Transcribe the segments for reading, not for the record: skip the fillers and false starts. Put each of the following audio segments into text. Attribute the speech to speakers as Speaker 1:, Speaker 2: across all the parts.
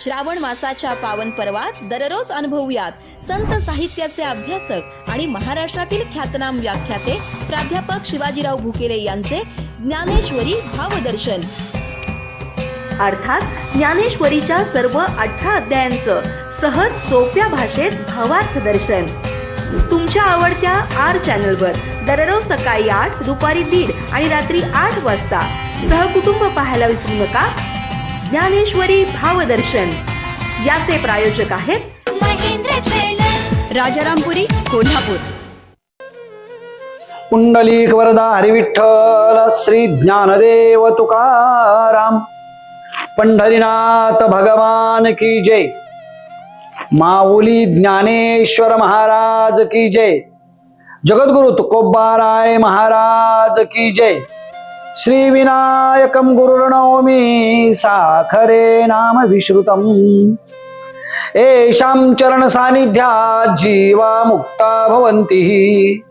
Speaker 1: श्रावण मासाच्या पावन पर्वात दररोज अनुभवूयात संत साहित्याचे अभ्यासक आणि महाराष्ट्रातील ख्यातनाम व्याख्याते प्राध्यापक शिवाजीराव भुकेले यांचे ज्ञानेश्वरी भावदर्शन, अर्थात ज्ञानेश्वरीच्या सर्व 18 अध्यायांचं सहज सोप्या भाषेत भावार्थ दर्शन तुमच्या आवडत्या आर चॅनलवर दररोज सकाळी 8, दुपारी 1:30 आणि रात्री 8 वाजता सहकुटुंब पाहायला विसरू नका. ज्ञानेश्वरी भावदर्शन याचे प्रायोजक आहेत
Speaker 2: महेंद्र ज्वेलर्स, राजारामपुरी, कोल्हापूर.
Speaker 3: पुंडलिक वरदा हरिविठ्ठल श्री ज्ञानदेव तुकाराम. पंढरीनाथ भगवान की जय. माऊली ज्ञानेश्वर महाराज की जय. जगद्गुरु तुकोबाराय महाराज की जय. श्री विनायकं गुरुर्नौमि साखरे नाम विश्रुतम. येषां चरण सानिध्यात् जीवा मुक्ता भवन्ति.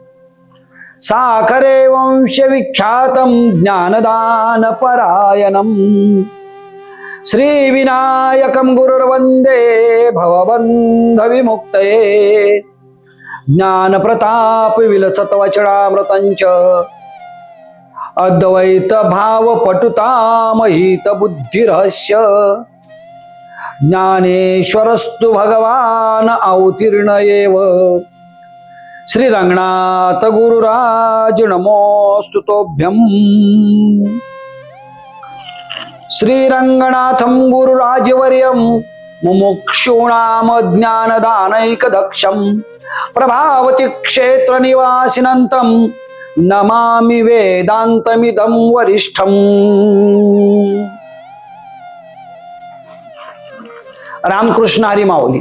Speaker 3: साखरे वंश विख्यातं ज्ञानदान परायणम्. श्री विनायकं गुरुर्वन्दे भवबन्ध विमुक्तये. ज्ञान प्रताप विलसत वचनामृतंच. अद्वैत भाव पटुतामहित बुद्धिरहस्य. ज्ञानेश्वरस्तु भगवान अवतीर्ण एव. श्री रंगनाथ गुरुराज नमोस्तु तोभ्यं. श्री रंगनाथं गुरुराजवर्यं मुमुक्षूणाम ज्ञानदानैकदक्षं. प्रभावती क्षेत्र निवासिनंतं नमामि वेदांतमिदं वरिष्ठम्. रामकृष्ण हरी माऊली.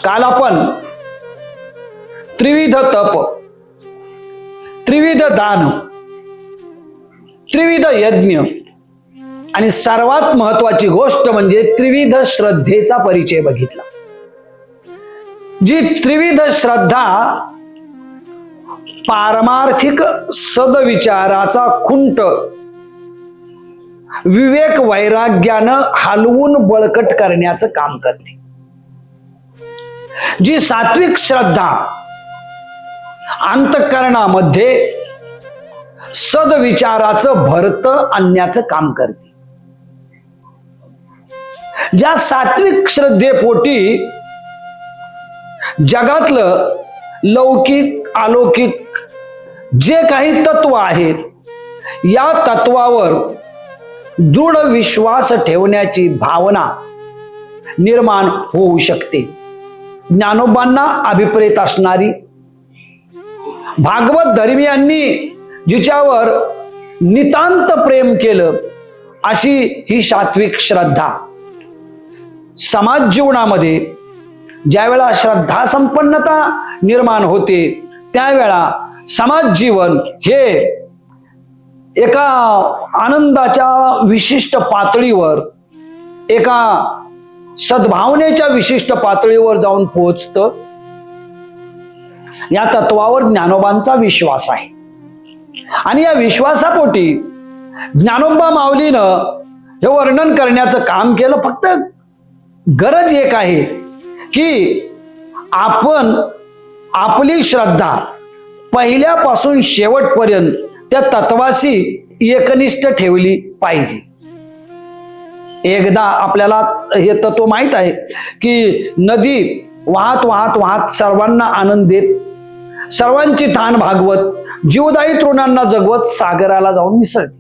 Speaker 3: काल आपण त्रिविध तप, त्रिविध दान, त्रिविध यज्ञ आणि सर्वात महत्वाची गोष्ट म्हणजे त्रिविध श्रद्धेचा परिचय बघितला. जी त्रिविध श्रद्धा पारमार्थिक सदविचाराचा खुंट विवेक वैराग्यानं हलवून बळकट करण्याचं काम करते. जी सात्विक श्रद्धा अंतःकरणामध्ये सदविचाराचं भरत आणण्याचं काम करते. ज्या सात्विक श्रद्धेपोटी जगातलं लौकिक अलौकिक जे काही तत्व आहेत या तत्वावर दृढ विश्वास ठेवण्याची भावना निर्माण होऊ शकते. ज्ञानोबांना अभिप्रेत असणारी, भागवत धर्मीयांनी जिच्यावर नितांत प्रेम केलं अशी ही सात्विक श्रद्धा. समाज जीवनामध्ये ज्यावेळा श्रद्धा संपन्नता निर्माण होते त्यावेळा समाज जीवन हे एका आनंदाच्या विशिष्ट पातळीवर, एका सद्भावनेच्या विशिष्ट पातळीवर जाऊन पोहोचतं. या तत्वावर ज्ञानोबांचा विश्वास आहे आणि या विश्वासापोटी ज्ञानोबा माऊलीनं हे वर्णन करण्याचं काम केलं. फक्त गरज एक आहे की आपण आपली श्रद्धा पहिल्यापासून शेवटपर्यंत त्या तत्वाशी एकनिष्ठ ठेवली पाहिजे. एकदा आपल्याला हे तत्व माहित आहे की नदी वाहत वाहत वाहत सर्वांना आनंद देत, सर्वांची ताण भागवत, जीवदायी तृणांना जगवत सागराला जाऊन मिसळते.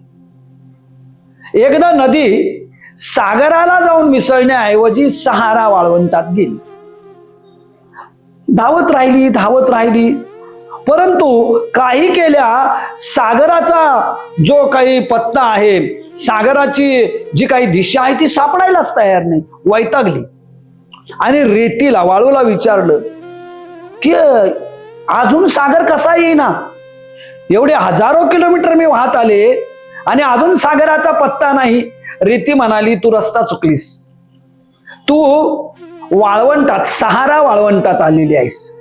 Speaker 3: एकदा नदी सागराला जाऊन मिसळण्याऐवजी सहारा वाळवंटात गेली. धावत राहिली, धावत राहिली, परंतु काही केल्या सागराचा जो काही पत्ता आहे, सागराची जी काही दिशा आहे ती सापडायलाच तयार नाही. वैतागली आणि रेतीला, वाळूला विचारलं की अजून सागर कसा येईना? एवढे हजारो किलोमीटर मी वाहत आले आणि अजून सागराचा पत्ता नाही. रेती म्हणाली, तू रस्ता चुकलीस. तू वाळवंटात, सहारा वाळवंटात आलेली आहेस.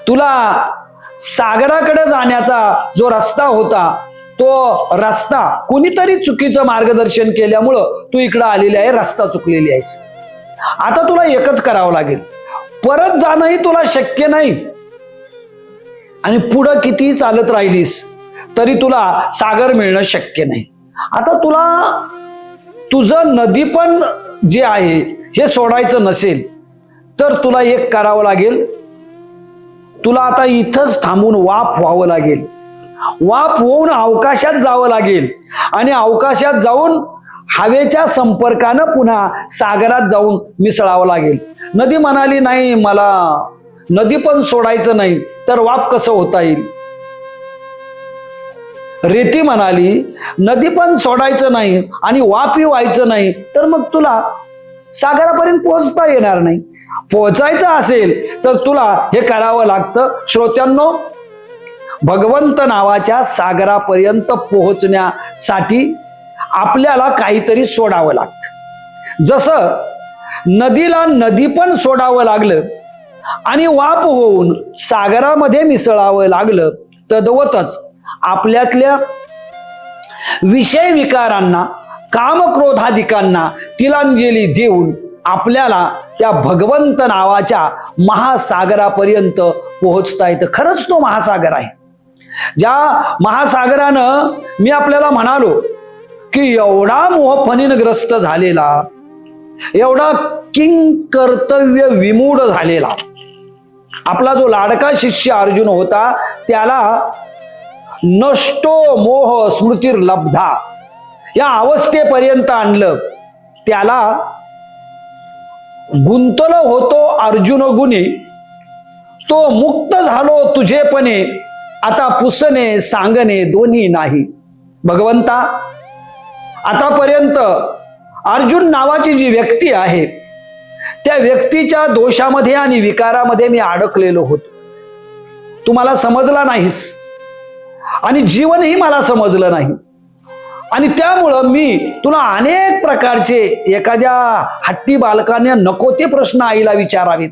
Speaker 3: तुला सागराकडे जाण्याचा जो रस्ता होता तो रस्ता कुणीतरी चुकीचं मार्गदर्शन केल्यामुळं तू इकडं आलेली आहे, रस्ता चुकलेली आहेस. आता तुला एकच करावं लागेल, परत जाणंही तुला शक्य नाही आणि पुढं किती चालत राहिलीस तरी तुला सागर मिळणं शक्य नाही. आता तुला तुझं नदी पण जे आहे हे सोडायचं नसेल तर तुला एक करावं लागेल, तुला आता इथंच थांबून वाफ व्हावं लागेल. वाफ होऊन अवकाशात जावं लागेल आणि अवकाशात जाऊन हवेच्या संपर्कानं पुन्हा सागरात जाऊन मिसळावं लागेल. नदी म्हणाली नाही, मला नदी पण सोडायचं नाही तर वाफ कसं होता येईल. रेती म्हणाली नदी पण सोडायचं नाही आणि वाफही व्हायचं नाही तर मग तुला सागरापर्यंत पोहोचता येणार नाही. पोहोचायचं असेल तर तुला हे करावं लागतं. श्रोत्यांनो, भगवंत नावाच्या सागरापर्यंत पोहोचण्यासाठी आपल्याला काहीतरी सोडावं लागतं. जसं नदीला नदी पण सोडावं लागलं आणि वाफ होऊन सागरामध्ये मिसळावं लागलं, तद्वतच आपल्यातल्या विषय विकारांना, कामक्रोधाधिकांना तिलांजली देऊन आपल्याला त्या भगवंत नावाच्या महासागरापर्यंत पोहोचता येतं. खरंच तो महासागर आहे. ज्या महासागरानं मी आपल्याला म्हणालो की एवढा मोहफणीनग्रस्त झालेला, एवढा किंग कर्तव्य विमूढ झालेला आपला जो लाडका शिष्य अर्जुन होता, त्याला नष्टो मोह स्मृतीर लब्धा या अवस्थेपर्यंत आणलं. त्याला गुंतलो होतो अर्जुन गुणी, तो मुक्त झालो तुझेपणे, आता पुसणे सांगणे दोन्ही नाही. भगवंता, आतापर्यंत अर्जुन नावाची जी व्यक्ती आहे त्या व्यक्तीच्या दोषामध्ये आणि विकारामध्ये मी अडकलेलो होतो. तू मला समजला नाहीस आणि जीवनही मला समजलं नाही आणि त्यामुळं मी तुला अनेक प्रकारचे, एखाद्या हट्टी बालकाने नको ते प्रश्न आईला विचारावेत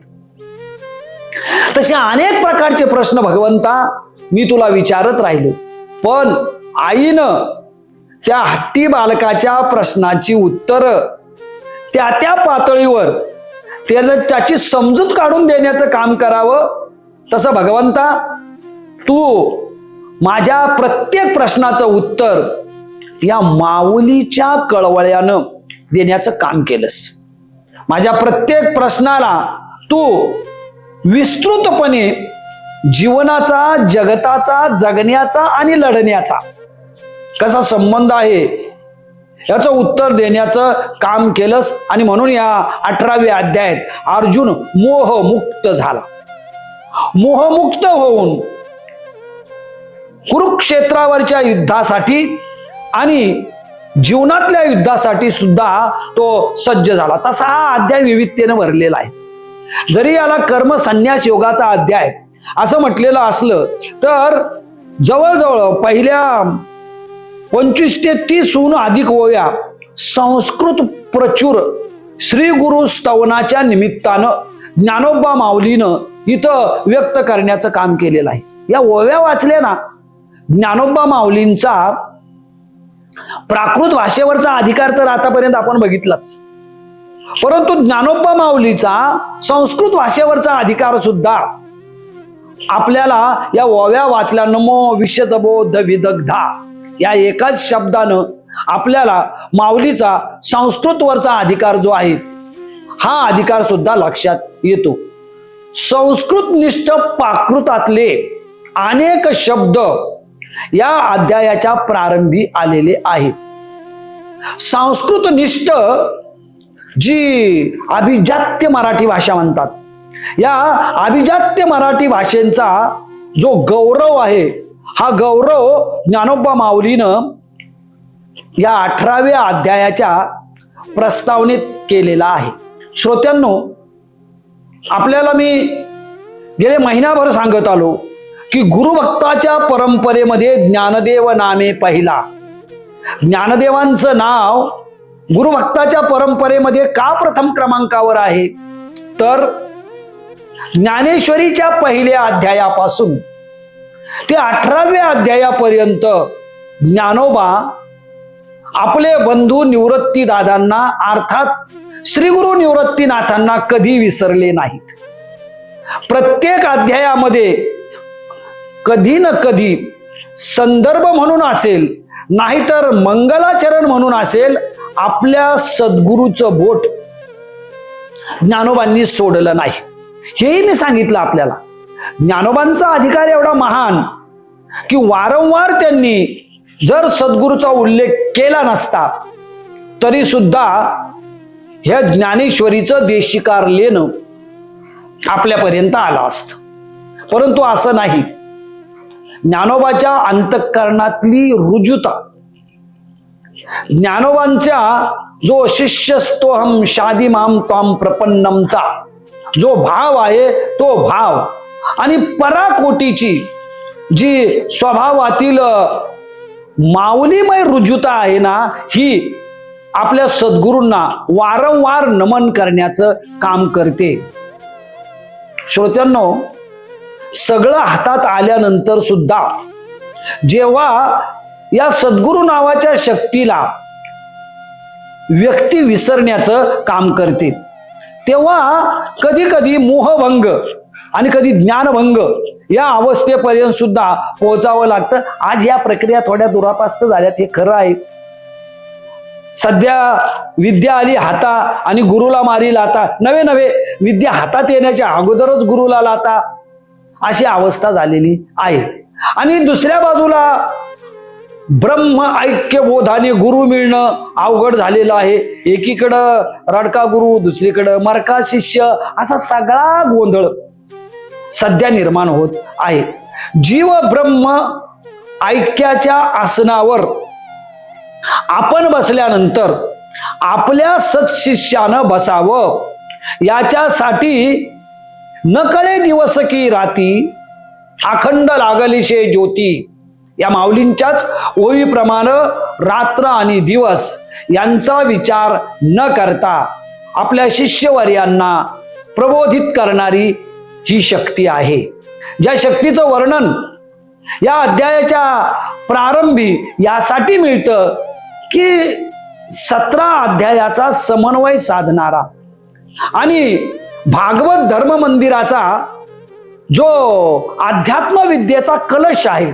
Speaker 3: तसे अनेक प्रकारचे प्रश्न भगवंता मी तुला विचारत राहिलो. पण आईनं त्या हट्टी बालकाच्या प्रश्नाची उत्तर त्या त्या पातळीवर त्याची समजूत काढून देण्याचं काम करावं. तसं भगवंता, तू माझ्या प्रत्येक प्रश्नाचं उत्तर या माऊलीच्या कळवळ्यानं देण्याचं काम केलंस. माझ्या प्रत्येक प्रश्नाला तू विस्तृतपणे जीवनाचा, जगताचा, जगण्याचा आणि लढण्याचा कसा संबंध आहे याचं उत्तर देण्याचं काम केलंस. आणि म्हणून या 18व्या अध्यायात अर्जुन मोहमुक्त झाला. मोहमुक्त होऊन कुरुक्षेत्रावरच्या युद्धासाठी आणि जीवनातल्या युद्धासाठी सुद्धा तो सज्ज झाला. तसा हा अध्याय विविधतेने भरलेला आहे. जरी याला कर्म संन्यास योगाचा अध्याय असं म्हटलेलं असलं तर जवळजवळ पहिल्या 25 ते 30 अधिक ओव्या संस्कृत प्रचुर श्री गुरु स्तवनाच्या निमित्तानं ज्ञानोबा माऊलीनं इथं व्यक्त करण्याचं काम केलेलं आहे. या ओव्या वाचल्या ना, ज्ञानोबा माऊलींचा प्राकृत भाषेवरचा अधिकार तर आतापर्यंत आपण बघितलाच, परंतु ज्ञानोबा माऊलीचा संस्कृत भाषेवरचा अधिकार सुद्धा आपल्याला या ओव्या वाचल्या. नमो विशदबोध विदग्धा या एकाच शब्दानं आपल्याला माऊलीचा संस्कृतवरचा अधिकार जो आहे हा अधिकार सुद्धा लक्षात येतो. संस्कृतनिष्ठ प्राकृतातले अनेक शब्द या अध्यायाच्या प्रारंभी आलेले आहेत. संस्कृतनिष्ठ जी अभिजात्य मराठी भाषा म्हणतात, या अभिजात्य मराठी भाषेचा जो गौरव आहे हा गौरव ज्ञानोबा माऊलीनं या 18व्या अध्यायाच्या प्रस्तावनेत केलेला आहे. श्रोत्यांनो, आपल्याला मी गेले महिनाभर सांगत आलो की गुरुभक्ताच्या परंपरेमध्ये ज्ञानदेव नामे पहिला. ज्ञानदेवांचं नाव गुरुभक्ताच्या परंपरेमध्ये का प्रथम क्रमांकावर आहे तर ज्ञानेश्वरीच्या पहिल्या अध्यायापासून ते 18व्या अध्यायापर्यंत ज्ञानोबा आपले बंधू निवृत्ती दादांना अर्थात श्री गुरु निवृत्तीनाथांना कधी विसरले नाहीत. प्रत्येक अध्यायामध्ये कधी ना कधी संदर्भ म्हणून असेल, नाहीतर मंगलाचरण म्हणून असेल, आपल्या सद्गुरूचं बोट ज्ञानोबांनी सोडलं नाही. हेही मी सांगितलं आपल्याला. ज्ञानोबांचा अधिकार एवढा महान की वारंवार त्यांनी जर सद्गुरूचा उल्लेख केला नसता तरी सुद्धा ह्या ज्ञानेश्वरीचं देशिकार लेणं आपल्यापर्यंत आलं असतं. परंतु असं नाही. ज्ञानोबाच्या अंतःकरणातली रुजुता, ज्ञानोबांच्या जो शिष्यस्तोहम शादिमाम त्वाम प्रपन्नमचा जो भाव आहे, तो भाव आणि पराकोटीची जी स्वभावातील माऊलीमय रुजुता आहे ना, ही आपल्या सद्गुरूंना वारंवार नमन करण्याचं काम करते. श्रोत्यांनो, सगळं हातात आल्यानंतर सुद्धा जेव्हा या सद्गुरू नावाच्या शक्तीला व्यक्ती विसरण्याचं काम करते, तेव्हा कधी कधी मोहभंग आणि कधी ज्ञानभंग या अवस्थेपर्यंत सुद्धा पोहोचावं लागतं. आज या प्रक्रिया थोड्या दुरापास्त झाल्यात, हे खरं आहे. सध्या विद्या आली हाता आणि गुरुला मारी लाता. नवे नवे विद्या हातात येण्याच्या अगोदरच गुरुला लाता, अशी अवस्था झालेली आहे. आणि दुसऱ्या बाजूला ब्रह्म ऐक्य बोधाने गुरु मिळणं अवघड झालेलं आहे. एकीकडं रडका गुरु, दुसरीकडं मरका शिष्य, असा सगळा गोंधळ सध्या निर्माण होत आहे. जीव ब्रह्म ऐक्याच्या आसनावर आपण बसल्यानंतर आपल्या सत्शिष्यानं बसावं, याच्यासाठी नकळे दिवस की राती अखंड लागलीशे ज्योती, या माऊलींच्याच ओळीप्रमाणे रात्र आणि दिवस यांचा विचार न करता आपल्या शिष्यवर्यांना प्रबोधित करणारी ही शक्ती आहे. ज्या शक्तीचं वर्णन या अध्यायाच्या प्रारंभी यासाठी मिळतं की 17 अध्यायाचा समन्वय साधणारा आणि भागवत धर्म मंदिराचा जो अध्यात्म विद्येचा कलश आहे,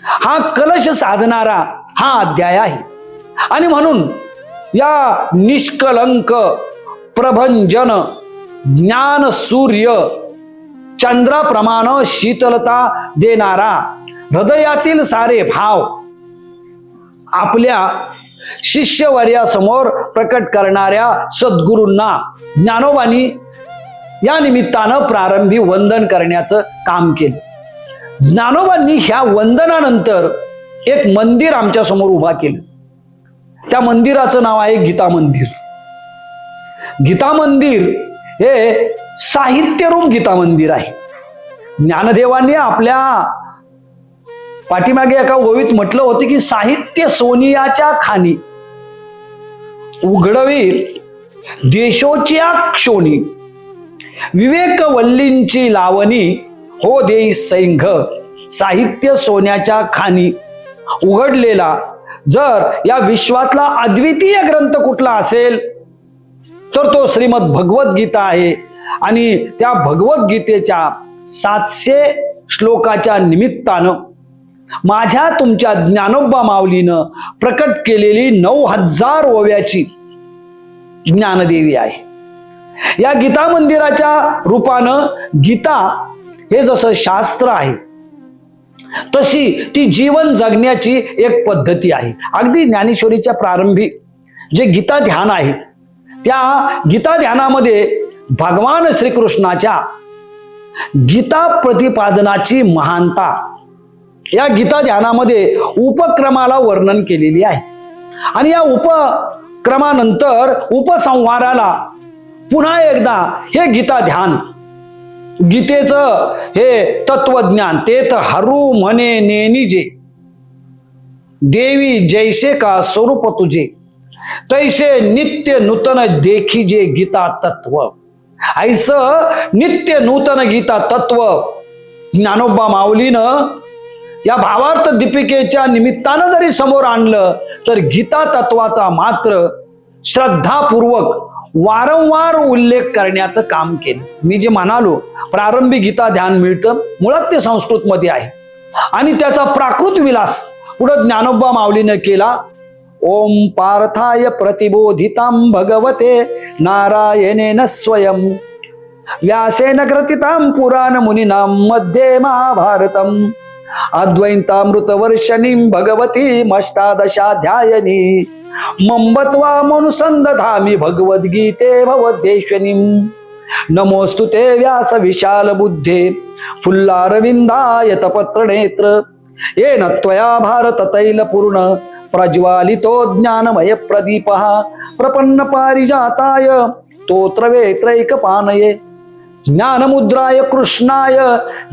Speaker 3: हा कलश साधणारा हा अध्याय आहे. आणि म्हणून या निष्कलंक प्रभंजन ज्ञान सूर्य चंद्राप्रमाणे शीतलता देणारा हृदयातील सारे भाव आपल्या शिष्यवर्यासमोर प्रकट करणाऱ्या सद्गुरूंना ज्ञानोबांनी या निमित्तानं प्रारंभी वंदन करण्याचं काम केलं. ज्ञानोबांनी ह्या वंदनानंतर एक मंदिर आमच्या समोर उभा केलं. त्या मंदिराचं नाव आहे गीता मंदिर. गीता मंदिर हे साहित्यरूप गीता मंदिर आहे. ज्ञानदेवांनी आपल्या पाठीमागे एका ओवीत म्हटलं होतं की साहित्य सोनियाच्या खाणी उघडवील देशोच्या क्षोणी, विवेक वल्लींची लावणी हो देई सैंघ. साहित्य सोन्याच्या खाणी उघडलेला जर या विश्वातला अद्वितीय ग्रंथ कुठला असेल तर तो श्रीमद भगवद्गीता आहे. आणि त्या भगवद्गीतेच्या 700 श्लोकाच्या निमित्तानं माझ्या तुमच्या ज्ञानोबा माऊलीनं प्रकट केलेली 9000 ओव्याची ज्ञानदेवी आहे. या गीता मंदिराच्या रूपानं गीता हे जसं शास्त्र आहे तशी ती जीवन जगण्याची एक पद्धती आहे. अगदी ज्ञानेश्वरीच्या प्रारंभी जे गीता ध्यान आहे, त्या गीता ध्यानामध्ये भगवान श्रीकृष्णाच्या गीता प्रतिपादनाची महानता या गीता ध्यानामध्ये उपक्रमाला वर्णन केलेली आहे. आणि या उपक्रमानंतर उपसंहाराला पुन्हा एकदा हे गीता ध्यान, गीतेचं हे तत्वज्ञान, तेथ हरू म्हणे नेनिजे देवी जैसे का स्वरूप तुझे, तैसे नित्य नूतन देखीजे गीता तत्व. ऐसं नित्य नूतन गीता तत्व ज्ञानोबा माऊलीनं या भावार्थ दीपिकेच्या निमित्तानं जरी समोर आणलं तर गीता तत्वाचा मात्र श्रद्धापूर्वक वारंवार उल्लेख करण्याचं काम केलं. मी जे म्हणालो प्रारंभी गीता ध्यान मिळतं, मुळात ते संस्कृत मध्ये आहे आणि त्याचा प्राकृत विलास पुढे ज्ञानोबा माऊलीने केला. ओम पार्थाय प्रतिबोधितां भगवते नारायणेन स्वयं व्यासेन ग्रथितां पुराण मुनीनां मध्ये महाभारतम् अद्वैतामृतवर्षिणीं भगवतीम् अष्टादशाध्यायिनी मंबत्वा मनुसंदधामि भगवद्गीते भवद्वेषिणीम् नमोस्तुते व्यास विशाल बुद्धे फुल्लारविंदाय तपत्रनेत्र येन त्वया भारत तैलपूर्ण प्रज्वालितो ज्ञानमय प्रदीपः प्रपन्न पारिजाताय स्तोत्रवेत्रैकपानये ज्ञानमुद्राय कृष्णाय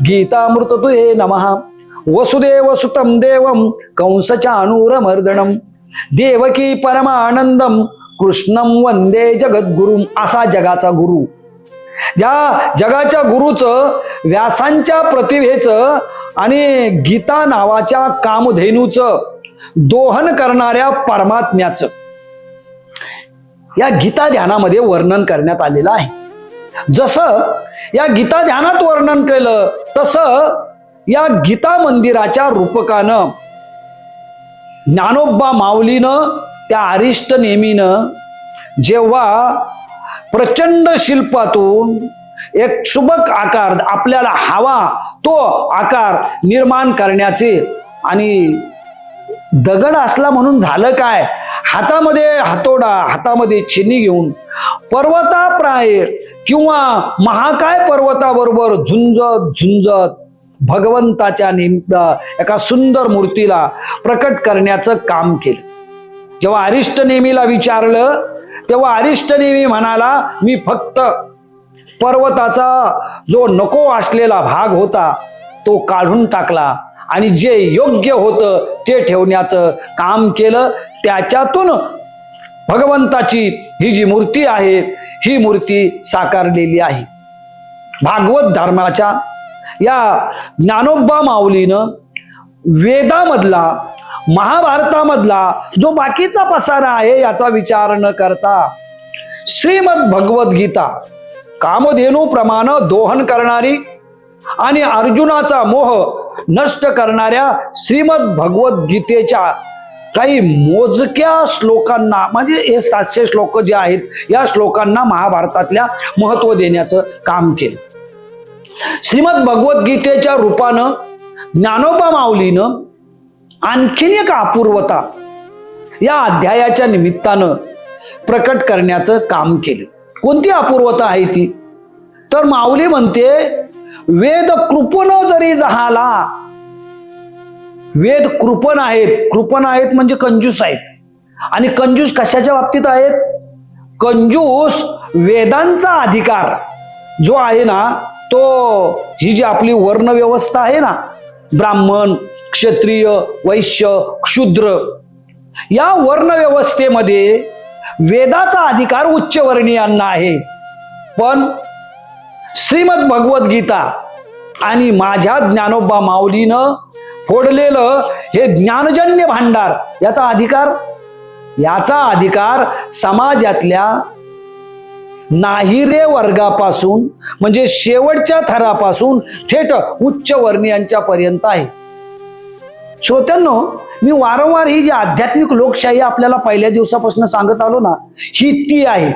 Speaker 3: गीतामृततुये नमः. वसुदेवसुतं देवं कंसचाणूरमर्दनं देवकी परमानंदम कृष्णं वंदे जगद्गुरुम. असा जगाचा गुरु, ज्या जगाच्या गुरुचं, व्यासांच्या प्रतिभेचं आणि गीता नावाच्या कामधेनूचं दोहन करणाऱ्या परमात्म्याचं या गीता ध्यानामध्ये वर्णन करण्यात आलेलं आहे. जसं या गीता ध्यानात वर्णन केलं तसं या गीता मंदिराच्या रूपकानं ज्ञानोबा माऊलीनं त्या अरिष्ट नेमीनं जेव्हा प्रचंड शिल्पातून एक सुबक आकार आपल्याला हवा तो आकार निर्माण करण्याचे, आणि दगड असला म्हणून झालं काय, हातामध्ये हातोडा, हातामध्ये छिन्नी घेऊन पर्वताप्राय किंवा महाकाय पर्वताबरोबर झुंजत झुंजत भगवंताच्या एका सुंदर मूर्तीला प्रकट करण्याचं काम केलं. जेव्हा अरिष्ट नेमीला विचारलं तेव्हा अरिष्ट नेमी म्हणाला, मी फक्त पर्वताचा जो नको असलेला भाग होता तो काढून टाकला आणि जे योग्य होतं ते ठेवण्याचं काम केलं. त्याच्यातून भगवंताची ही जी मूर्ती आहे ही मूर्ती साकारलेली आहे. भागवत धर्माच्या या ज्ञानोबा माऊलीनं वेदामधला, महाभारतामधला जो बाकीचा पसारा आहे याचा विचार न करता श्रीमद भगवद्गीता कामधेनू प्रमाणे दोहन करणारी आणि अर्जुनाचा मोह नष्ट करणाऱ्या श्रीमद भगवद्गीतेच्या काही मोजक्या श्लोकांना, म्हणजे हे 700 श्लोक जे आहेत या श्लोकांना महाभारतातल्या महत्व देण्याचं काम केलं. श्रीमद भगवद्गीतेच्या रूपानं ज्ञानोबा माऊलीनं आणखीन एक अपूर्वता या अध्यायाच्या निमित्तानं प्रकट करण्याचं काम केलं. कोणती अपूर्वता आहे ती? तर माऊली म्हणते, वेद कृपण जरी जहाला, वेद कृपण आहेत. कृपण आहेत म्हणजे कंजूस आहेत. आणि कंजूस कशाच्या बाबतीत आहेत? कंजूस वेदांचा अधिकार जो आहे ना, तो ही जी आपली वर्ण व्यवस्था आहे ना, ब्राह्मण, क्षत्रिय, वैश्य, शूद्र, या वर्ण व्यवस्थेमध्ये वेदाचा अधिकार उच्च वर्णीयांना आहे. पण श्रीमद भगवद्गीता आणि माझ्या ज्ञानोबा माऊलीनं फोडलेलं हे ज्ञानजन्य भांडार, याचा अधिकार समाजातल्या नाहिरे वर्गापासून, म्हणजे शेवटच्या थरापासून थेट उच्च वर्णीयांच्या पर्यंत आहे. श्रोत्यांनो, मी वारंवार ही जी आध्यात्मिक लोकशाही आपल्याला पहिल्या दिवसापासून सांगत आलो ना, ही ती आहे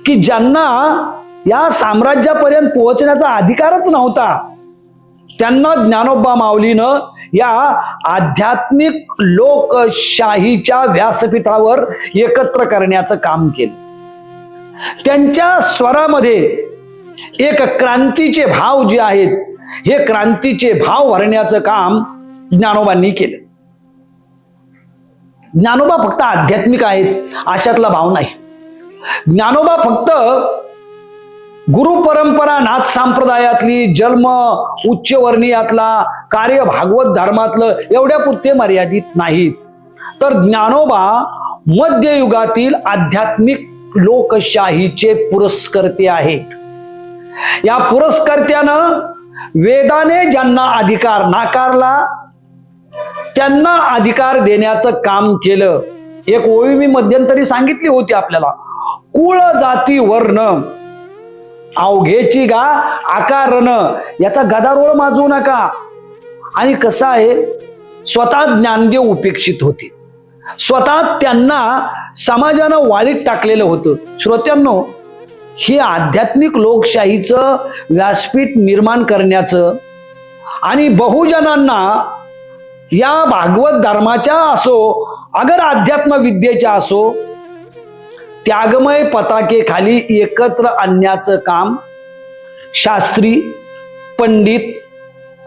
Speaker 3: की ज्यांना या साम्राज्यापर्यंत पोहोचण्याचा अधिकारच नव्हता त्यांना ज्ञानोबा माऊलीनं या आध्यात्मिक लोकशाहीच्या व्यासपीठावर एकत्र करण्याचं काम केलं. त्यांच्या स्वरामध्ये एक क्रांतीचे भाव जे आहेत, हे क्रांतीचे भाव भरण्याचं काम ज्ञानोबांनी केलं. ज्ञानोबा फक्त आध्यात्मिक आहेत अशातला भाव नाही. ज्ञानोबा फक्त गुरु परंपरा नाथ संप्रदायातली, जन्म उच्च वर्णीयातला, कार्य भागवत धर्मातलं एवढ्या पुरते मर्यादित नाहीत. तर ज्ञानोबा मध्ययुगातील आध्यात्मिक लोकशाहीचे पुरस्कर्ते आहेत. या पुरस्कर्त्यानं वेदाने ज्यांना अधिकार नाकारला त्यांना अधिकार देण्याचं काम केलं. एक ओवी मी मध्यंतरी सांगितली होती आपल्याला, कुळ जाती वर्ण अवघेची गा आकारण याचा गदारोळ माजू नका. आणि कसं आहे, स्वतः ज्ञानदेव उपेक्षित होते, स्वतः त्यांना समाजानं वाळीत टाकलेलं होतं. श्रोत्यांनो, हे आध्यात्मिक लोकशाहीचं व्यासपीठ निर्माण करण्याचं आणि बहुजनांना या भागवत धर्माच्या असो अगर अध्यात्म विद्येच्या असो त्यागमय पताके खाली एकत्र आणण्याचं काम शास्त्री, पंडित,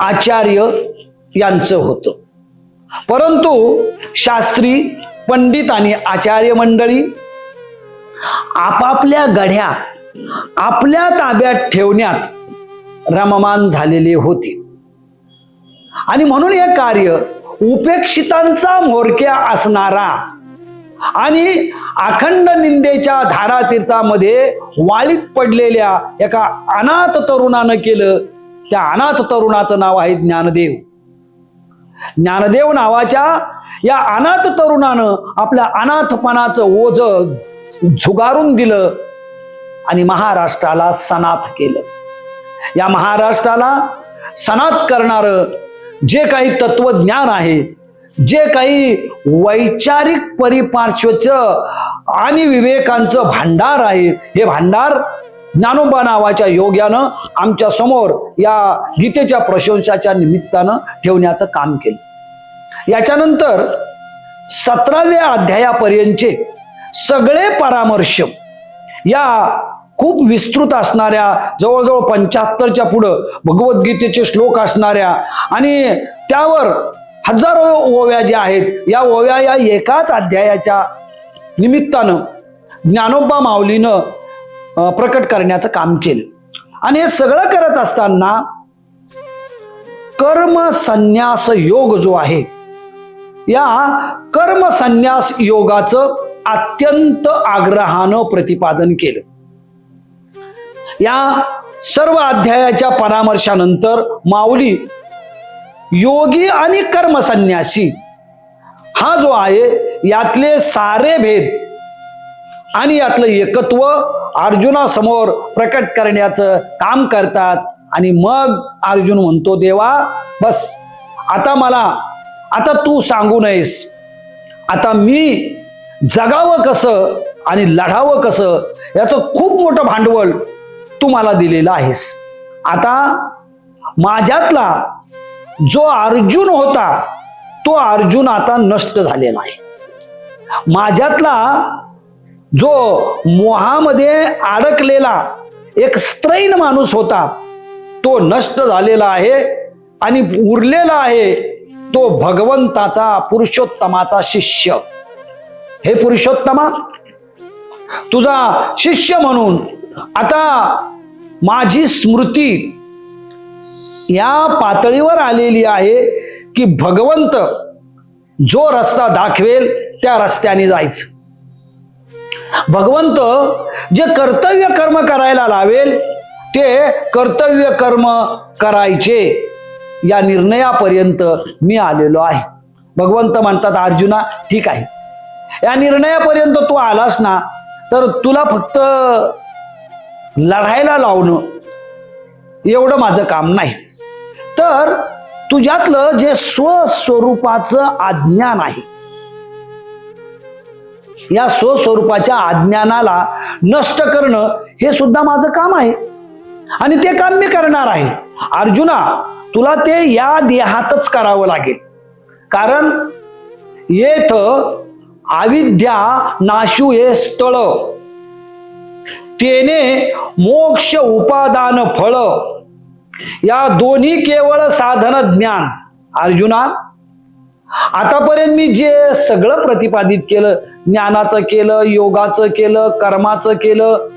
Speaker 3: आचार्य यांचं होतं. परंतु शास्त्री, पंडित आणि आचार्य मंडळी आपापल्या गढ्या आपल्या ताब्यात ठेवण्यात रममान झालेले होते. आणि म्हणून हे कार्य उपेक्षितांचा म्होरक्या असणारा आणि अखंड निंदेच्या धारातीर्थामध्ये वाळीत पडलेल्या एका अनाथ तरुणानं केलं. त्या अनाथ तरुणाचं नाव आहे ज्ञानदेव. ज्ञानदेव नावाच्या या अनाथ तरुणानं आपल्या अनाथपणाचं ओझ झुगारून दिलं आणि महाराष्ट्राला सनाथ केलं. या महाराष्ट्राला सनाथ करणारं जे काही तत्वज्ञान आहे, जे काही वैचारिक परिपार्श्वचं आणि विवेकांचं भांडार आहे, हे भांडार ज्ञानोबा नावाच्या योग्यानं आमच्या समोर या गीतेच्या प्रशंसाच्या निमित्तानं ठेवण्याचं काम केलं. याच्यानंतर 17व्या अध्यायापर्यंतचे सगळे परामर्श या खूप विस्तृत असणाऱ्या जवळजवळ 75च्या पुढं भगवद्गीतेचे श्लोक असणाऱ्या आणि त्यावर हजारो ओव्या ज्या आहेत, या ओव्या या एकाच अध्यायाच्या निमित्तानं ज्ञानोबा माऊलीनं प्रकट करण्याचं काम केलं. आणि हे सगळं करत असताना कर्म संन्यास योग जो आहे, या कर्म संन्यास योगाचं अत्यंत आग्रहानं प्रतिपादन केलं. या सर्व अध्यायाच्या परामर्शानंतर माऊली योगी आणि कर्म संन्यासी हा जो आहे यातले सारे भेद आणि यातलं एकत्व अर्जुनासमोर प्रकट करण्याचं काम करतात. आणि मग अर्जुन म्हणतो, देवा बस आता तू सांगू नयेस, आता मी जगावं कसं आणि लढावं कसं याचं खूप मोठं भांडवल तू मला दिलेलं आहेस. आता माझ्यातला जो अर्जुन होता तो अर्जुन आता नष्ट झालेला आहे. माझ्यातला जो मोहामध्ये अडकलेला एक स्त्रैण माणूस होता तो नष्ट झालेला आहे आणि उरलेला आहे तो भगवंताचा पुरुषोत्तमाचा शिष्य. हे पुरुषोत्तमा, तुझा शिष्य म्हणून आता माझी स्मृती या पातळीवर आलेली आहे की भगवंत जो रस्ता दाखवेल त्या रस्त्याने जायचं. भगवंत जे कर्तव्य कर्म करायला लावेल ते कर्तव्य कर्म करायचे या निर्णयापर्यंत मी आलेलो आहे. भगवंत म्हणतात, अर्जुना ठीक आहे, या निर्णयापर्यंत तू आलास ना, तर तुला फक्त लढायला लावणं एवढं माझं काम नाही, तर तुझ्यातलं जे स्वस्वरूपाचं अज्ञान आहे, या स्वस्वरूपाच्या अज्ञानाला नष्ट करणं हे सुद्धा माझं काम आहे आणि ते काम मी करणार आहे. अर्जुना, तुला ते या देहातच करावं लागेल, कारण येथ अविद्या नाशू हे स्थळ, तेने मोक्ष उपादान फळ, या दोन्ही केवळ साधन ज्ञान. अर्जुना, आतापर्यंत मी जे सगळं प्रतिपादित केलं, ज्ञानाचं केलं, योगाचं केलं, कर्माचं केलं,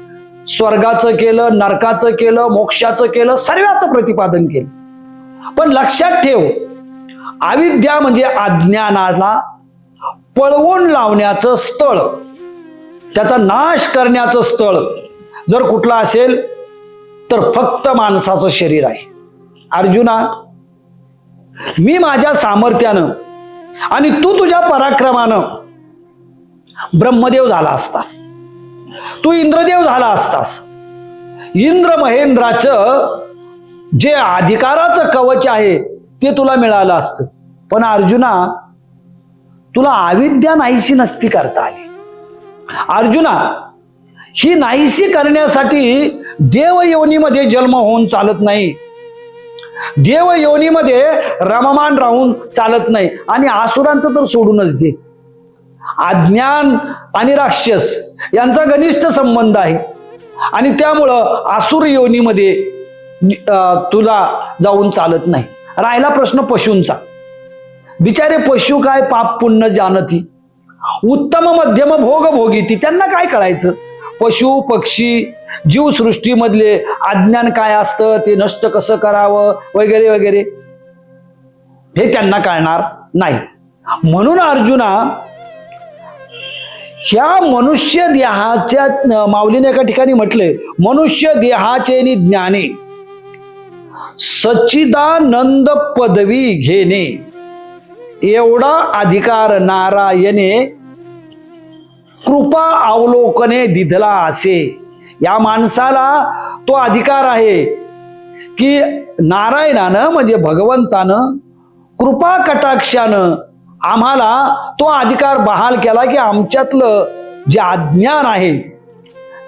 Speaker 3: स्वर्गाचं केलं, नरकाचं केलं, मोक्षाचं केलं, सर्वांचं प्रतिपादन केलं. पण लक्षात ठेव, अविद्या म्हणजे अज्ञानाला पळवून लावण्याचं स्थळ, त्याचा नाश करण्याचं स्थळ जर कुठलं असेल तर फक्त माणसाचं शरीर आहे. अर्जुना, मी माझ्या सामर्थ्यानं आणि तू तुझ्या पराक्रमानं ब्रह्मदेव झाला असतास, तू इंद्रदेव झाला असतास. इंद्र महेंद्राचं जे अधिकाराचं कवच आहे ते तुला मिळालं असतं. पण अर्जुना, तुला अविद्या नाहीशी नसती करता आली. अर्जुना, ही नाहीशी करण्यासाठी देव योनीमध्ये जन्म होऊन चालत नाही. देव योनीमध्ये रममान राहून चालत नाही. आणि आसुरांचं तर सोडूनच दे. अज्ञान आणि राक्षस यांचा घनिष्ठ संबंध आहे आणि त्यामुळं आसुर योनीमध्ये तुला जाऊन चालत नाही. राहिला प्रश्न पशूंचा. बिचारे पशु काय पाप पुण्य जानती, उत्तम मध्यम भोग भोगीती. त्यांना काय कळायचं? पशु पक्षी जीवसृष्टीमधले अज्ञान काय असतं, ते नष्ट कसं करावं वगैरे वगैरे हे त्यांना कळणार नाही. म्हणून अर्जुना, ह्या मनुष्य देहाच्या, माऊलीने एका ठिकाणी म्हटले, मनुष्य देहाचे नि ज्ञाने सच्चिदानंद पदवी घेणे एवढा अधिकार नारायणे कृपा अवलोकने दिधला असे. या माणसाला तो अधिकार आहे की नारायणानं म्हणजे भगवंतानं कृपा कटाक्षानं आम्हाला तो अधिकार बहाल केला की आमच्यातलं जे अज्ञान आहे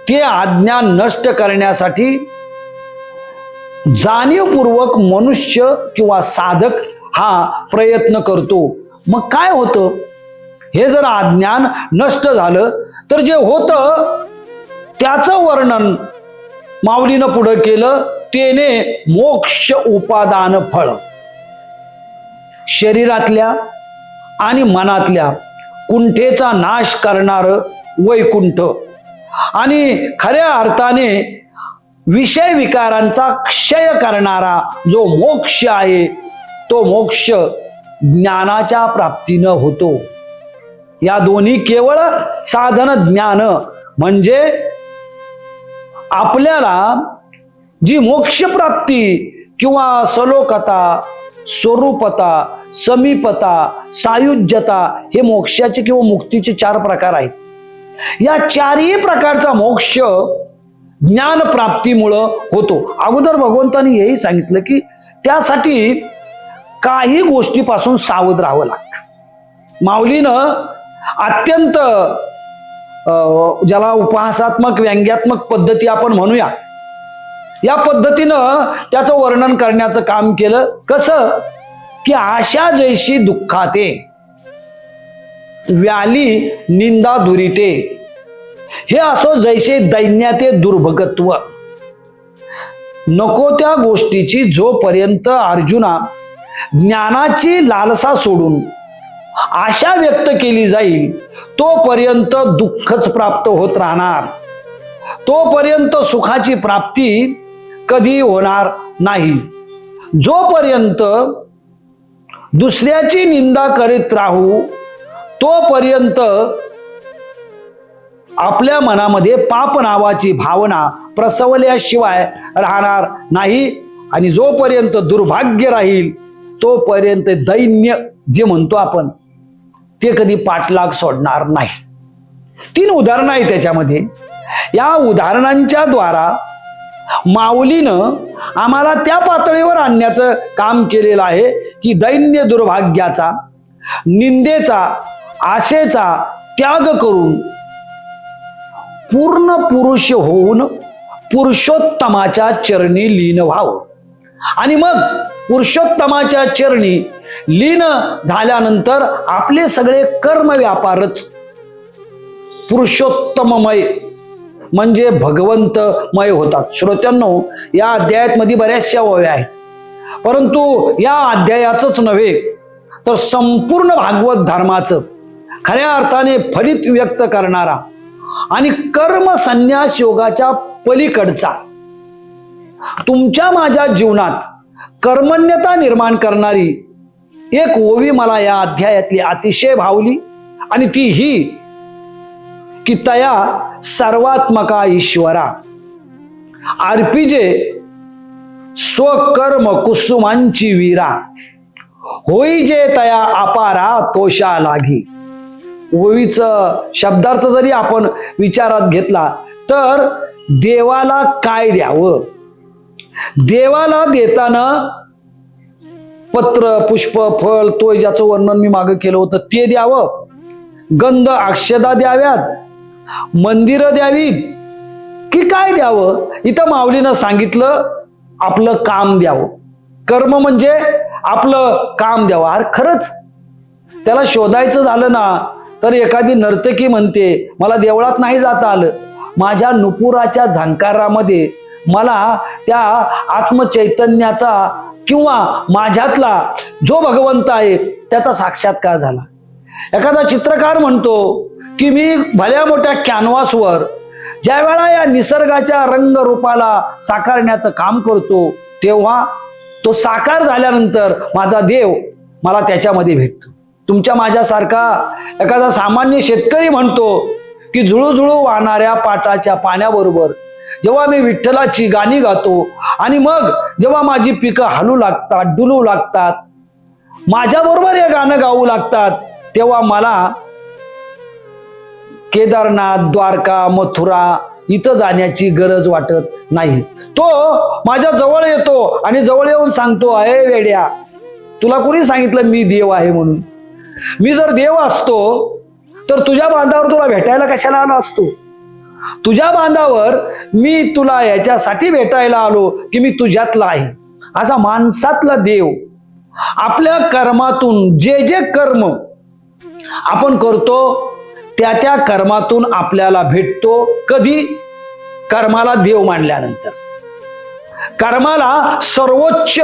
Speaker 3: ते अज्ञान नष्ट करण्यासाठी जाणीवपूर्वक मनुष्य किंवा साधक हा प्रयत्न करतो. मग काय होतं? हे जर अज्ञान नष्ट झालं तर जे होतं त्याचं वर्णन माऊलीनं पुढे केलं, तेने मोक्ष उपादान फळ. शरीरातल्या आणि मनातल्या कुंठेचा नाश करणार वैकुंठ आणि खऱ्या अर्थाने विषय विकारांचा क्षय करणारा जो मोक्ष आहे तो मोक्ष ज्ञानाच्या प्राप्तीनं होतो. या दोन्ही केवळ साधन ज्ञान म्हणजे आपल्याला जी मोक्ष प्राप्ती किंवा सलोकता, स्वरूपता, समीपता, सायुज्यता हे मोक्षाचे किंवा मुक्तीचे 4 प्रकार आहेत. या 4ही प्रकारचा मोक्ष ज्ञान प्राप्तीमुळं होतो. अगोदर भगवंतांनी हेही सांगितलं की त्यासाठी काही गोष्टीपासून सावध राहावं लागतं. माऊलीनं अत्यंत ज्याला उपहासात्मक व्यंग्यात्मक पद्धती आपण म्हणूया, या पद्धतीनं त्याचं वर्णन करण्याचं काम केलं. कसं की आशा जैशी दुःखाते व्याली निंदा दुरिते, हे असो जैसे दैन्याते दुर्भगत्व. नको त्या गोष्टीची जोपर्यंत अर्जुना ज्ञानाची लालसा सोडून आशा व्यक्त केली जाईल तोपर्यंत दुःखच प्राप्त होत राहणार. तोपर्यंत सुखाची प्राप्ती कधी होणार नाही. जोपर्यंत दुसऱ्याची निंदा करीत राहू तोपर्यंत आपल्या मनामध्ये पाप नावाची भावना प्रसवल्याशिवाय राहणार नाही. आणि जोपर्यंत दुर्भाग्य राहील तोपर्यंत दैन्य जे म्हणतो आपण ते कधी पाठलाग सोडणार नाही. 3 उदाहरणं आहेत त्याच्यामध्ये. या उदाहरणांच्या द्वारा माऊलीनं आम्हाला त्या पातळीवर आणण्याचं काम केलेलं आहे की दैन्य दुर्भाग्याचा, निंदेचा, आशेचा त्याग करून पूर्ण पुरुष होऊन पुरुषोत्तमाच्या चरणी लीन व्हावं. आणि मग पुरुषोत्तमाच्या चरणी लीन झाल्यानंतर आपले सगळे कर्म व्यापारच पुरुषोत्तममय म्हणजे भगवंतमय होतात. श्रोत्यांनो, या अध्यायात मध्ये बऱ्याचशा ओव्या आहेत, परंतु या अध्यायाचंच नव्हे तर संपूर्ण भागवत धर्माचं खऱ्या अर्थाने फलित व्यक्त करणारा आणि कर्म संन्यास योगाच्या पलीकडचा तुमच्या माझ्या जीवनात कर्मण्यता निर्माण करणारी एक ओवी मला या अध्यायातली अतिशय भावली. आणि ती ही की तया सर्वात्मका ईश्वरा अर्पिजे स्वकर्म कुसुमांची वीरा होई जे तया अपारा तोषा लागी. ओवीच शब्दार्थ जरी आपण विचारात घेतला तर देवाला काय द्यावं, देवाला देताना पत्र पुष्प फळ तो ज्याचं वर्णन मी मागे केलं होतं ते द्यावं, गंध अक्षदा द्याव्यात, मंदिरं द्यावीत की काय द्यावं. इथं माऊलीनं सांगितलं आपलं काम द्यावं. कर्म म्हणजे आपलं काम द्यावं. अरे खरंच त्याला शोधायचं झालं ना तर एखादी नर्तकी म्हणते मला देवळात नाही जाता आलं, माझ्या नुपुराच्या झंकारामध्ये मला त्या आत्मचैतन्याचा किंवा माझ्यातला जो भगवंत आहे त्याचा साक्षात्कार झाला. एखादा चित्रकार म्हणतो की मी भल्या मोठ्या कॅनव्हासवर ज्या वेळा या निसर्गाच्या रंगरूपाला साकारण्याचं काम करतो तेव्हा तो साकार झाल्यानंतर माझा देव मला त्याच्यामध्ये भेटतो. तुमच्या माझ्यासारखा एखादा सामान्य शेतकरी म्हणतो की झुळूझुळू वाहणाऱ्या पाटाच्या पाण्याबरोबर जेव्हा मी विठ्ठलाची गाणी गातो आणि मग जेव्हा माझी पिकं हलू लागतात, डुलू लागतात, माझ्या बरोबर हे गाणं गाऊ लागतात, तेव्हा मला केदारनाथ, द्वारका, मथुरा इथं जाण्याची गरज वाटत नाही. तो माझ्या जवळ येतो आणि जवळ येऊन सांगतो, अरे वेड्या, तुला कोणी सांगितलं मी देव आहे म्हणून? मी जर देव असतो तर तुझ्या बांधावर तुला भेटायला कशाला आलो असतो? तुझ्या बांधावर मी तुला याच्यासाठी भेटायला आलो की मी तुझ्यातला आहे. असा माणसातला देव आपल्या कर्मातून जे जे कर्म आपण करतो त्या त्या कर्मातून आपल्याला भेटतो. कधी? कर्माला देव मानल्यानंतर, कर्माला सर्वोच्च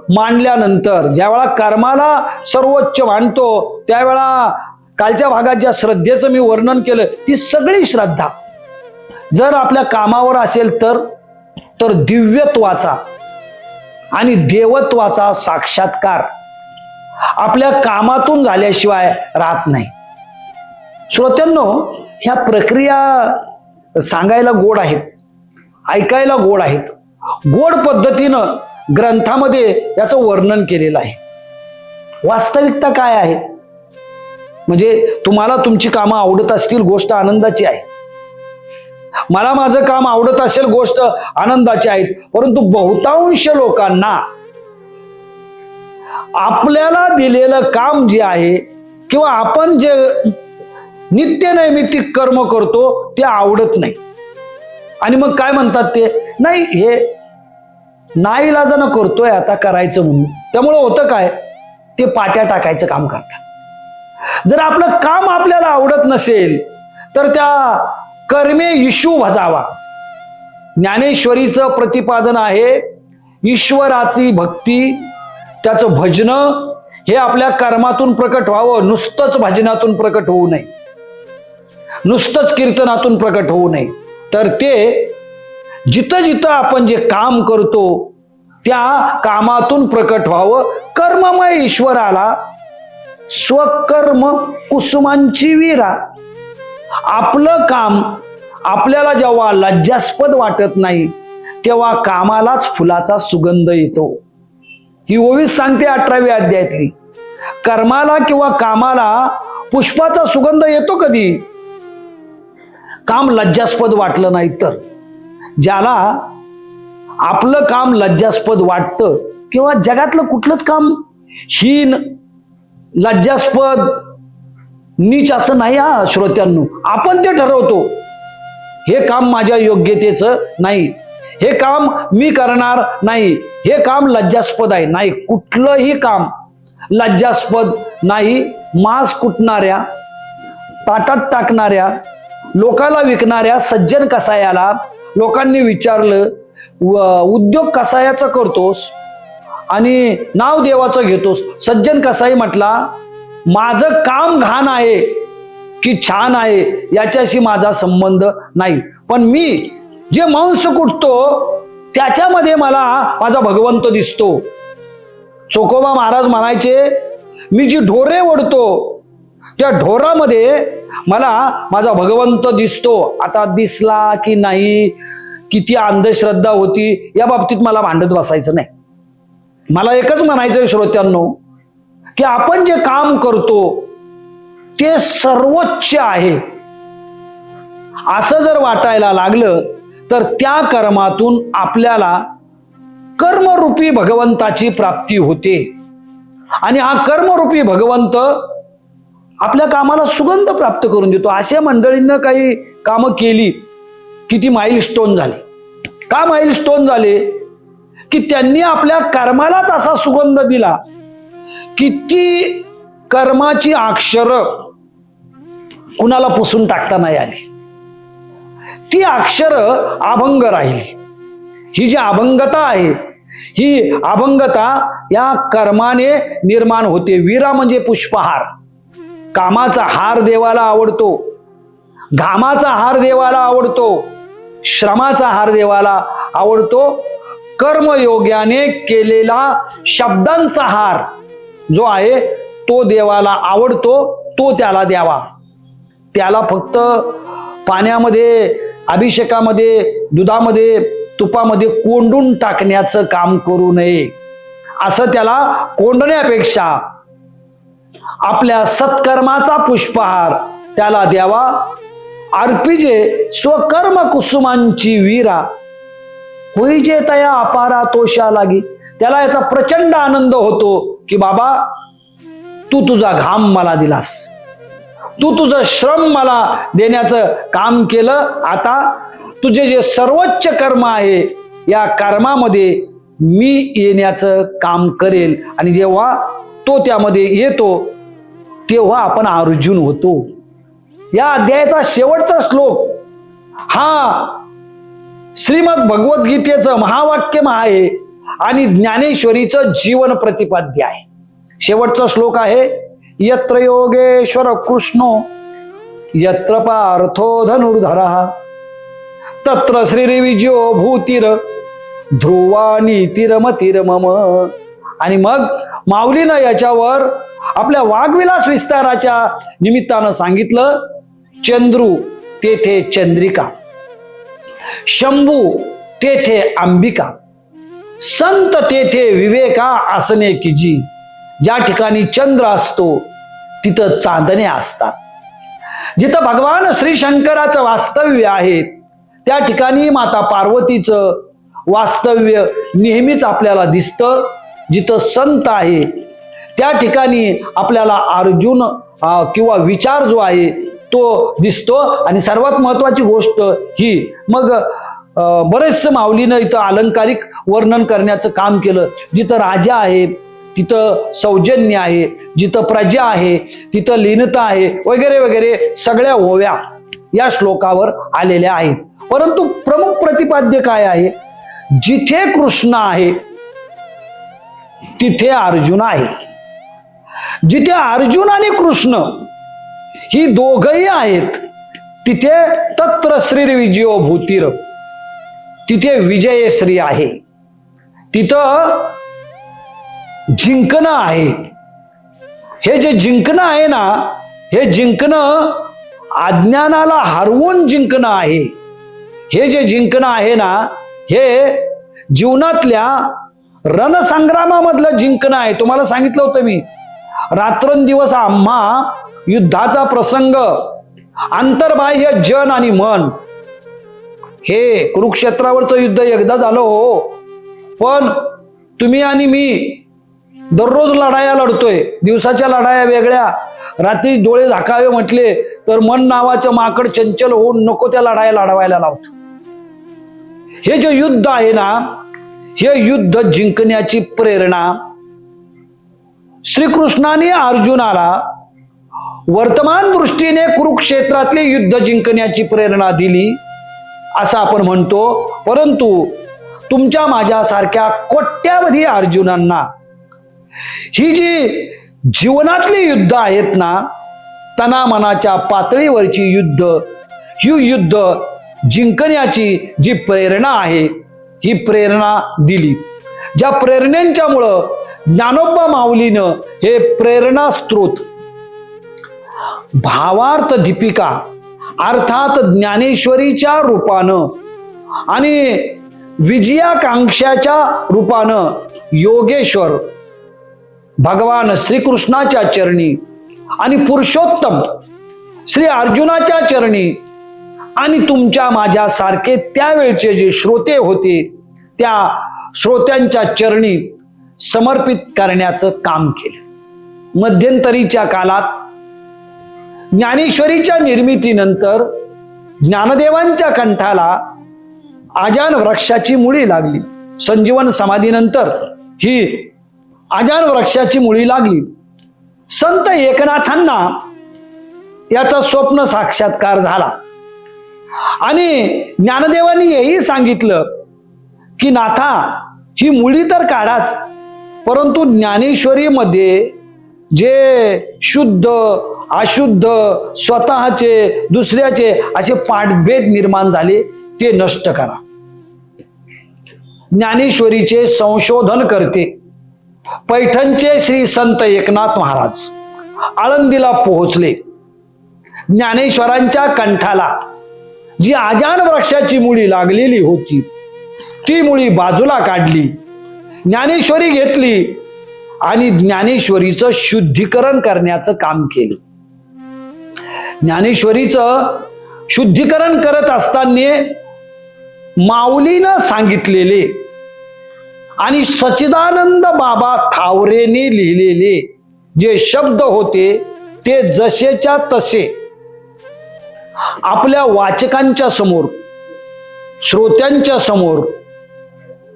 Speaker 3: मानल्यानंतर. ज्यावेळा कर्माला सर्वोच्च मानतो त्यावेळा कालच्या भागात ज्या श्रद्धेचं मी वर्णन केलं ती सगळी श्रद्धा जर आपल्या कामावर असेल तर दिव्यत्वाचा आणि देवत्वाचा साक्षात्कार आपल्या कामातून झाल्याशिवाय राहत नाही. श्रोत्यांनो, ह्या प्रक्रिया सांगायला गोड आहेत, ऐकायला गोड आहेत. गोड पद्धतीनं ग्रंथामध्ये याचं वर्णन केलेलं आहे. वास्तविकता काय आहे? म्हणजे तुम्हाला तुमची कामं आवडत असतील, गोष्ट आनंदाची आहे. मला माझं काम आवडत असेल, गोष्ट आनंदाची आहे. परंतु बहुतांश लोकांना आपल्याला दिलेलं काम जे आहे किंवा आपण जे नित्य नैमित्तिक कर्म करतो ते आवडत नाही. आणि मग काय म्हणतात ते, नाही हे नाईलाजानं करतोय आता करायचं म्हणून. त्यामुळे होतं काय, ते पाट्या टाकायचं काम करतात. जर आपलं काम आपल्याला आवडत नसेल तर त्या कर्मे इशू भजावा. ज्ञानेश्वरीचं प्रतिपादन आहे ईश्वराची भक्ती, त्याचं भजन हे आपल्या कर्मातून प्रकट व्हावं. नुसतंच भजनातून प्रकट होऊ नये, नुसतंच कीर्तनातून प्रकट होऊ नये. तर ते जिथं जिथं आपण जे काम करतो त्या कामातून प्रकट व्हावं. कर्ममय ईश्वराला स्वकर्म कुसुमांची वीरा. आपलं काम आपल्याला जेव्हा लज्जास्पद वाटत नाही तेव्हा कामालाच फुलाचा सुगंध येतो. ही ओवीच सांगते 18व्या अध्यायातली. कर्माला किंवा कामाला पुष्पाचा सुगंध येतो कधी? काम लज्जास्पद वाटलं नाही तर. ज्याला आपलं काम लज्जास्पद वाटतं किंवा जगातलं कुठलंच काम हीन, लज्जास्पद, नीच असं नाही. हा श्रोत्यांनो, आपण ते ठरवतो हे काम माझ्या योग्यतेचं नाही, हे काम मी करणार नाही, हे काम लज्जास्पद आहे. नाही, कुठलंही काम लज्जास्पद नाही. मांस कुटणाऱ्या, ताटात टाकणाऱ्या, लोकाला विकणाऱ्या सज्जन कसायाला लोकांनी विचारलं, उद्योग कसायाचा करतोस आणि नाव देवाचं घेतोस? सज्जन कसाई म्हटला, माझं काम घाण आहे की छान आहे याच्याशी माझा संबंध नाही, पण मी जे मांस कुटतो त्याच्यामध्ये मला माझा भगवंत दिसतो. चोकोबा महाराज म्हणायचे, मी जी ढोरे ओढतो त्या ढोरामध्ये मला माझा भगवंत दिसतो. आता दिसला की नाही, किती अंधश्रद्धा होती, या बाबतीत मला भांडत बसायचं नाही. मला एकच म्हणायचं श्रोत्यांनो की आपण जे काम करतो ते सर्वोच्च आहे असं जर वाटायला लागलं तर त्या कर्मातून आपल्याला कर्मरूपी भगवंताची प्राप्ती होते आणि हा कर्मरूपी भगवंत आपल्या कामाला सुगंध प्राप्त करून देतो. अशा मंडळींना काही कामं केली की ती माइलस्टोन झाली. का माइलस्टोन झाले? की त्यांनी आपल्या कर्मालाच असा सुगंध दिला की ती कर्माची अक्षर कुणाला पुसून टाकता नाही आली. ती अक्षर अभंग राहिली. ही जी अभंगता आहे, ही अभंगता या कर्माने निर्माण होते. वीरा म्हणजे पुष्पहार. कामाचा हार देवाला आवडतो, घामाचा हार देवाला आवडतो, श्रमाचा हार देवाला आवडतो. कर्मयोग्याने केलेला शब्दांचा हार जो आहे तो देवाला आवडतो. तो त्याला द्यावा. त्याला फक्त पाण्यामध्ये, अभिषेकामध्ये, दुधामध्ये, तुपामध्ये कोंडून टाकण्याचं काम करू नये. असं त्याला कोंडण्यापेक्षा आपल्या सत्कर्माचा पुष्पहार त्याला द्यावा. अर्पिजे स्वकर्म कुसुमांची वीरा, होईजे तया अपारा तोषा लागी. त्याला याचा प्रचंड आनंद होतो की बाबा तू तुझा घाम मला दिलास, तू तुझं श्रम मला देण्याचं काम केलं. आता तुझे जे सर्वोच्च कर्म आहे या कर्मामध्ये मी येण्याचं काम करेल. आणि जेव्हा तो त्यामध्ये येतो तेव्हा आपण अर्जुन होतो. या अध्यायाचा शेवटचा श्लोक हा श्रीमद भगवद्गीतेचं महावाक्य आहे आणि ज्ञानेश्वरीचं जीवन प्रतिपाद्य आहे. शेवटचा श्लोक आहे, यत्र योगेश्वर कृष्णो यत्र पार्थो धनुर्धरः तत्र श्रीर्विजयो भूतिर ध्रुवानीतिरमतिर मम. आणि मग माऊलीनं याच्यावर आपल्या वाग्विलास विस्ताराच्या निमित्तानं सांगितलं, चंद्रू तेथे चंद्रिका, शंभू तेथे अंबिका, संत तेथे विवेका असणे किजी. ज्या ठिकाणी चंद्र असतो तिथं चांदणे असतात. जिथं भगवान श्री शंकराचं वास्तव्य आहे त्या ठिकाणी माता पार्वतीचं वास्तव्य नेहमीच आपल्याला दिसतं. जिथं संत आहे त्या ठिकाणी आपल्याला अर्जुन किंवा विचार जो आहे तो दिसतो. आणि सर्वात महत्वाची गोष्ट ही, मग बरेचसं माऊलीनं इथं अलंकारिक वर्णन करण्याचं काम केलं. जिथं राजा आहे तिथं सौजन्य आहे, जिथं प्रजा आहे तिथं लीनता आहे, वगैरे वगैरे सगळ्या ओव्या या श्लोकावर आलेल्या आहेत. परंतु प्रमुख प्रतिपाद्य काय आहे? जिथे कृष्ण आहे तिथे अर्जुन आहे. जिथे अर्जुन आणि कृष्ण ही दोघही आहेत तिथे तत्र श्रीर्विजयो भूतिर, तिथे विजयश्री आहे. तिथं जिंकणं आहे. हे जे जिंकणं आहे ना, हे जिंकणं अज्ञानाला हरवून जिंकणं आहे. हे जे जिंकणं आहे ना, हे जीवनातल्या रणसंग्रामामधलं जिंकणं आहे. तुम्हाला सांगितलं होतं मी, रात्रंदिवस आम्हा युद्धाचा प्रसंग, अंतर्बाह्य जन आणि मन. हे कुरुक्षेत्रावरचं युद्ध एकदा झालं हो, पण तुम्ही आणि मी दररोज लढाया लढतोय. दिवसाच्या लढाया वेगळ्या, रात्री डोळे झाकावे म्हटले तर मन नावाचं माकड चंचल होऊन नको त्या लढाया लढवायला लावतो. हे जे युद्ध आहे ना, हे युद्ध जिंकण्याची प्रेरणा श्रीकृष्णाने अर्जुनाला वर्तमान दृष्टीने कुरुक्षेत्रातले युद्ध जिंकण्याची प्रेरणा दिली असं आपण म्हणतो. परंतु तुमच्या माझ्यासारख्या कोट्यावधी अर्जुनांना ही जी जीवनातली युद्ध आहेत ना, तनामनाच्या पातळीवरची युद्ध, ही युद्ध जिंकण्याची जी प्रेरणा आहे ही प्रेरणा दिली. ज्या प्रेरणेच्यामुळं ज्ञानोबा माऊलीनं हे प्रेरणा स्त्रोत भावार्थ दीपिका अर्थात ज्ञानेश्वरीच्या रूपानं आणि विजयाकांक्षाच्या रूपानं योगेश्वर भगवान श्रीकृष्णाच्या चरणी आणि पुरुषोत्तम श्री अर्जुनाच्या चरणी आणि तुमच्या माझ्या सारखे त्यावेळचे जे श्रोते होते त्या श्रोत्यांच्या चरणी समर्पित करण्याचं काम केलं. मध्यंतरीच्या काळात ज्ञानेश्वरीच्या निर्मितीनंतर ज्ञानदेवांच्या कंठाला आजान वृक्षाची मुळी लागली. संजीवन समाधीनंतर ही आजान वृक्षाची मुळी लागली. संत एकनाथांना याचा स्वप्न साक्षात्कार झाला आणि ज्ञानदेवांनी हेही सांगितलं की नाथा, ही मुळी तर काढाच, परंतु ज्ञानेश्वरीमध्ये जे शुद्ध अशुद्ध स्वतःचे दुसऱ्याचे असे पाठभेद निर्माण झाले ते नष्ट करा. ज्ञानेश्वरीचे संशोधन करते पैठणचे श्री संत एकनाथ महाराज आळंदीला पोहोचले. ज्ञानेश्वरांच्या कंठाला जी आजान वृक्षाची मुळी लागलेली होती ती मुळी बाजूला काढली, ज्ञानेश्वरी घेतली आणि ज्ञानेश्वरीचं शुद्धीकरण करण्याचं काम केलं. ज्ञानेश्वरीचं शुद्धीकरण करत असताना माऊलीनं सांगितलेले आणि सच्चिदानंद बाबा थावरेने लिहिलेले जे शब्द होते ते जसेच्या तसे आपल्या वाचकांच्या समोर, श्रोत्यांच्या समोर,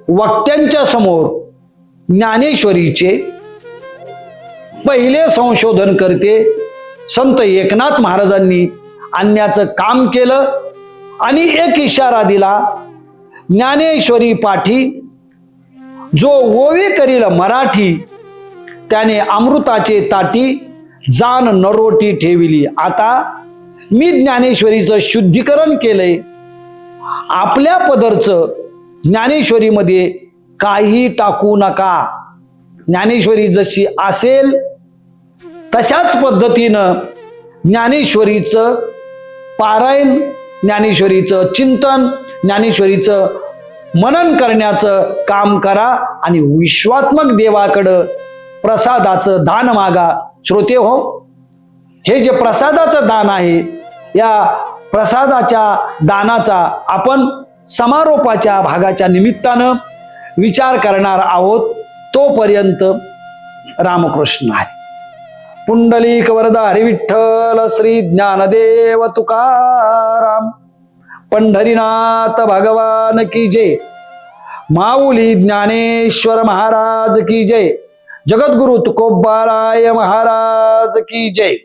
Speaker 3: वक्त्यांच्या समोर ज्ञानेश्वरीचे पहिले संशोधन करते संत एकनाथ महाराजांनी आणण्याचं काम केलं आणि एक इशारा दिला. ज्ञानेश्वरी पाठी जो ओवी करील मराठी, त्याने अमृताचे ताटी जाण नरोटी ठेविली. आता मी ज्ञानेश्वरीचं शुद्धीकरण केलंय. आपल्या पदरचं ज्ञानेश्वरीमध्ये काही टाकू नका. ज्ञानेश्वरी जशी असेल तशाच पद्धतीनं ज्ञानेश्वरीचं पारायण, ज्ञानेश्वरीचं चिंतन, ज्ञानेश्वरीचं मनन करण्याचं काम करा आणि विश्वात्मक देवाकडं प्रसादाचं दान मागा. श्रोते हो, हे जे प्रसादाचं दान आहे या प्रसादाच्या दानाचा आपण समारोपाच्या भागाच्या निमित्तानं विचार करणार आहोत. तोपर्यंत रामकृष्ण हरी. पुंडलिक वरदा हरी विठ्ठल श्री ज्ञानदेव तुकाराम. पंढरीनाथ भगवान की जय. माऊली ज्ञानेश्वर महाराज की जय. जगद्गुरु तुकोबाराय महाराज की जय.